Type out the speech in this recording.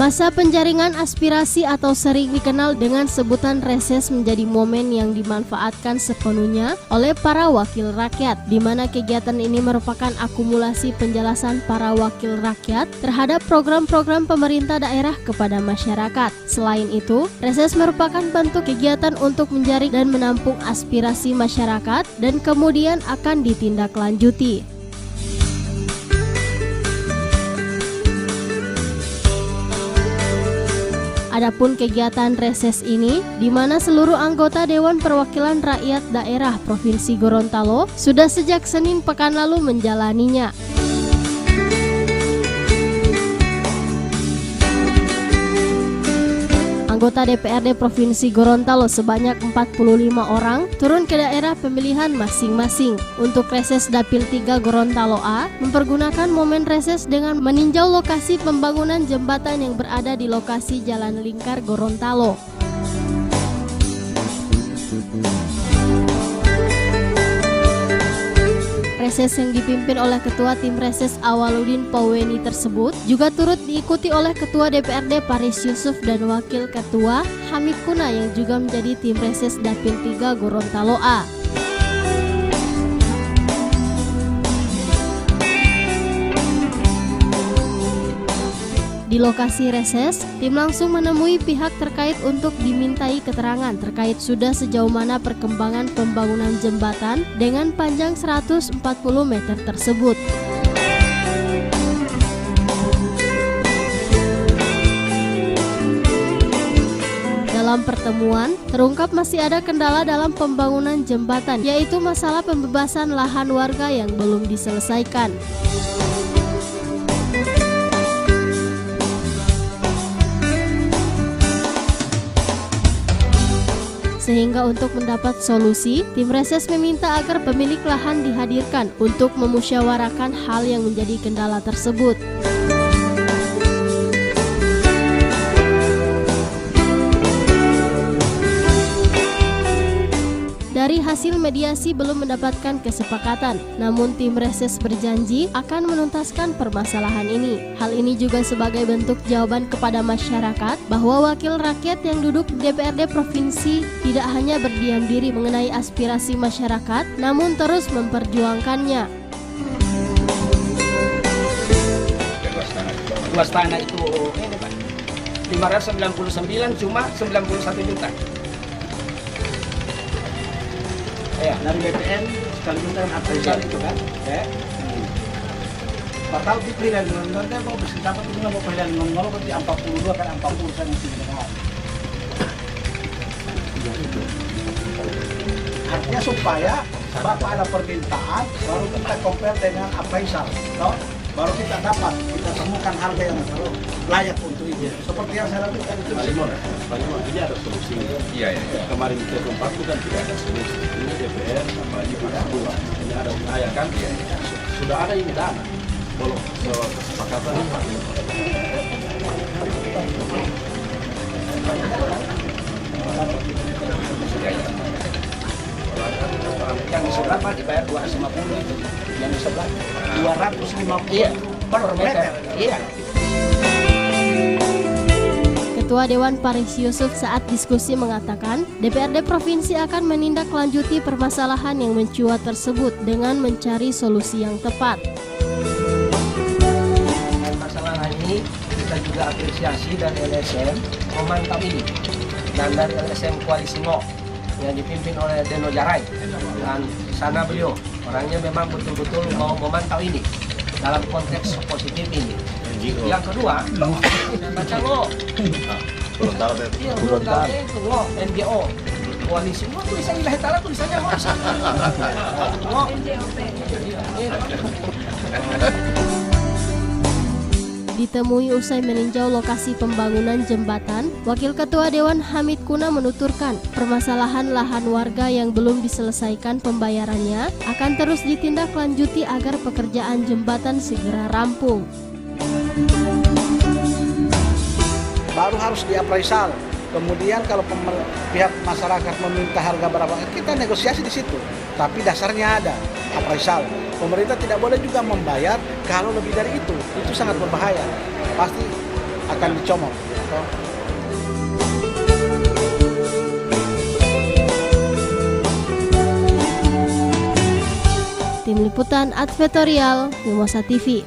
Masa penjaringan aspirasi atau sering dikenal dengan sebutan reses menjadi momen yang dimanfaatkan sepenuhnya oleh para wakil rakyat, di mana kegiatan ini merupakan akumulasi penjelasan para wakil rakyat terhadap program-program pemerintah daerah kepada masyarakat. Selain itu, reses merupakan bentuk kegiatan untuk menjaring dan menampung aspirasi masyarakat dan kemudian akan ditindaklanjuti. Adapun kegiatan reses ini, di mana seluruh anggota Dewan Perwakilan Rakyat Daerah Provinsi Gorontalo sudah sejak Senin pekan lalu menjalaninya. Anggota DPRD Provinsi Gorontalo sebanyak 45 orang turun ke daerah pemilihan masing-masing. Untuk reses Dapil 3 Gorontalo A, mempergunakan momen reses dengan meninjau lokasi pembangunan jembatan yang berada di lokasi Jalan Lingkar Gorontalo. Reses yang dipimpin oleh Ketua Tim Reses Awaludin Pauweni tersebut juga turut diikuti oleh Ketua DPRD Paris Yusuf dan Wakil Ketua Hamid Kuna yang juga menjadi Tim Reses Dapil 3 Gorontalo A. Di lokasi reses, tim langsung menemui pihak terkait untuk dimintai keterangan terkait sudah sejauh mana perkembangan pembangunan jembatan dengan panjang 140 meter tersebut. Dalam pertemuan, terungkap masih ada kendala dalam pembangunan jembatan, yaitu masalah pembebasan lahan warga yang belum diselesaikan. Sehingga untuk mendapat solusi, tim reses meminta agar pemilik lahan dihadirkan untuk memusyawarahkan hal yang menjadi kendala tersebut. Dari hasil mediasi belum mendapatkan kesepakatan, namun tim reses berjanji akan menuntaskan permasalahan ini. Hal ini juga sebagai bentuk jawaban kepada masyarakat bahwa wakil rakyat yang duduk di DPRD Provinsi tidak hanya berdiam diri mengenai aspirasi masyarakat, namun terus memperjuangkannya. Luas tanah itu ini Pak, 599 cuma 91 juta. Ya, dari BPN sekaligus dengan appraisal itu kan, ya. Bakal dipilih nanti mau bersendapat itu nggak mau pilihan ngomong berarti 42 kan 40 kan yang tidak. Artinya supaya Bapak ada permintaan baru kita compare dengan appraisal, no? Baru kita dapat, kita temukan harga yang layak untuk itu. Seperti yang saya lakukan itu. Ini ada solusi. Iya. Kemarin kita tempat itu kan tidak ada solusi. Ini DPR apalagi pada dua. Ini ada wilayah kan? Sudah ada ini dana. Belum kesepakatan ini. Yang di sebelah Pak dibayar 250 itu. Yang di sebelah 250 per meter. Iya. Ketua Dewan Paris Yusuf saat diskusi mengatakan, DPRD Provinsi akan menindaklanjuti permasalahan yang mencuat tersebut dengan mencari solusi yang tepat. Masalah ini kita juga apresiasi dari LSM memantau ini, dan dari LSM Koalisi Ngo yang dipimpin oleh Deno Jarai, dan sana beliau orangnya memang betul-betul mau memantau ini dalam konteks positif ini. Yang kedua, baca Ngo. Iya, Gorontalo itu Ngo, NGO. Koalisi Ngo tulisan Ilahi Ta'ala tulisannya Ngo. Ngo. Ditemui usai meninjau lokasi pembangunan jembatan, Wakil Ketua Dewan Hamid Kuna menuturkan permasalahan lahan warga yang belum diselesaikan pembayarannya akan terus ditindaklanjuti agar pekerjaan jembatan segera rampung. Baru harus diappraisal. Kemudian kalau pihak masyarakat meminta harga berapa, kita negosiasi di situ. Tapi dasarnya ada appraisal. Pemerintah tidak boleh juga membayar kalau lebih dari itu sangat berbahaya. Pasti akan dicomot. Tim Liputan Advertorial, Mimosa TV.